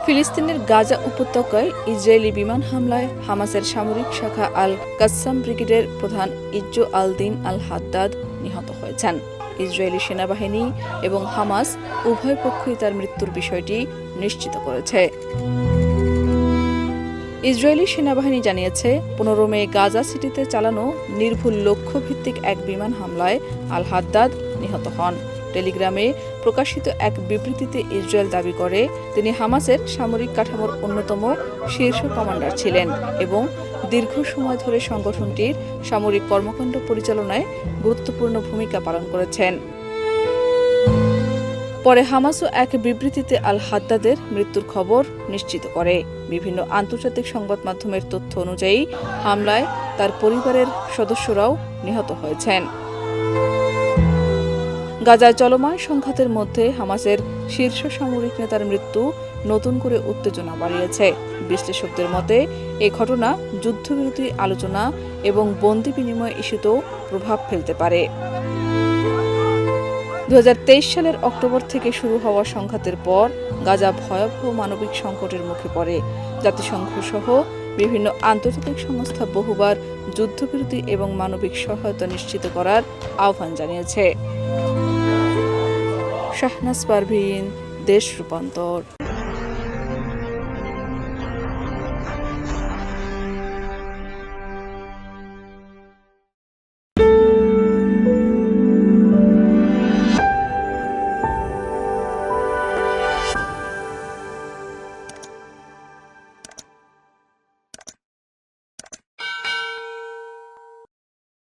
ফিলিস্তিনের গাজা উপত্যকায় ইসরায়েলি বিমান হামলায় হামাসের সামরিক শাখা আল কাসসাম ব্রিগেডের প্রধান ইজ্জো আল-দিন আল-হাদ্দাদ নিহত হয়েছেন। ইসরায়েলি সেনাবাহিনী এবং হামাস উভয় পক্ষই তার মৃত্যুর বিষয়টি নিশ্চিত করেছে। ইসরায়েলি সেনাবাহিনী জানিয়েছে 15 মে গাজা সিটিতে চালানো নির্ভুল লক্ষ্যভিত্তিক এক বিমান হামলায় আল-হাদ্দাদ নিহত হন। টেলিগ্রামে প্রকাশিত এক বিবৃতিতে ইসরায়েল দাবি করে তিনি হামাসের সামরিক কাঠামোর অন্যতম শীর্ষ কমান্ডার ছিলেন এবং দীর্ঘ সময় ধরে সংগঠনটির সামরিক কর্মকাণ্ড পরিচালনায় গুরুত্বপূর্ণ ভূমিকা পালন করেছেন। পরে হামাসও এক বিবৃতিতে আল-হাদ্দাদের মৃত্যুর খবর নিশ্চিত করে। বিভিন্ন আন্তর্জাতিক সংবাদ মাধ্যমের তথ্য অনুযায়ী হামলায় তার পরিবারের সদস্যরাও নিহত হয়েছেন। গাজায় চলমান সংঘাতের মধ্যে হামাসের শীর্ষ সামরিক নেতার মৃত্যু নতুন করে উত্তেজনা বাড়িয়েছে। বিশ্লেষকদের মতে এই ঘটনা যুদ্ধবিরতি আলোচনা এবং বন্দি বিনিময় ইস্যুতেও প্রভাব ফেলতে পারে। 2023 সালের অক্টোবর থেকে শুরু হওয়া সংঘাতের পর গাজা ভয়াবহ মানবিক সংকটের মুখে পড়ে। জাতিসংঘ সহ বিভিন্ন আন্তর্জাতিক সংস্থা বহুবার যুদ্ধবিরতি এবং মানবিক সহায়তা নিশ্চিত করার আহ্বান জানিয়েছে। শাহনাজ পারভীন, দেশ রূপান্তর।